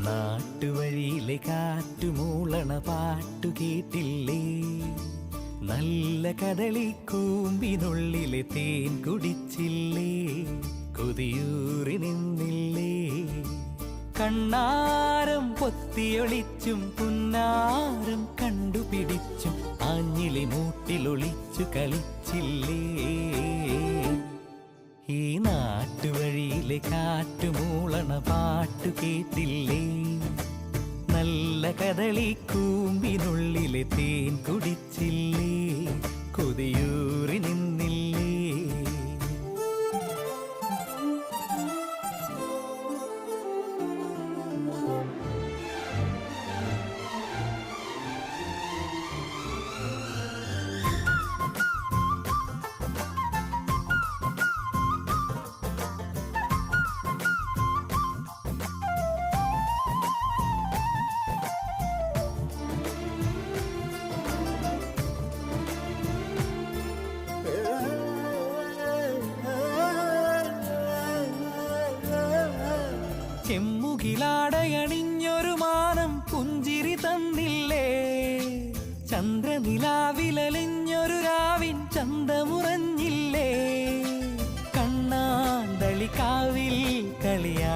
നാട്ടുവഴിയിലെ കാറ്റുമൂളണ പാട്ടു കേട്ടില്ലേ? നല്ല കദളിക്കൂമ്പിനുള്ളിലെ തേൻ കുടിച്ചില്ലേ? കൊതിയൂറി നിന്നില്ലേ? കണ്ണാരം പൊത്തിയൊളിച്ചും പുന്നാരം കണ്ടുപിടിച്ചും ആഞ്ഞിലി മൂട്ടിലൊളിച്ചു കളിച്ചില്ലേ? ഈ നാട്ടുവഴിയിലെ കാറ്റുമൂളണ പാട്ടു കേട്ടില്ലേ? നല്ല കദളിക്കൂമ്പിനുള്ളിലെ തേൻ കുടിച്ചില്ലേ? കൊതിയൂറി നിന്നില്ലേ? ചെമ്മുകിലാടയണിഞ്ഞൊരു മാനം പുഞ്ചിരി തന്നില്ലേ? ചന്ദ്രനിലാവിലലിഞ്ഞൊരു രാവിൻ ചന്തമുറഞ്ഞില്ലേ? കണ്ണാന്തളിക്കാവിൽ കളിയാ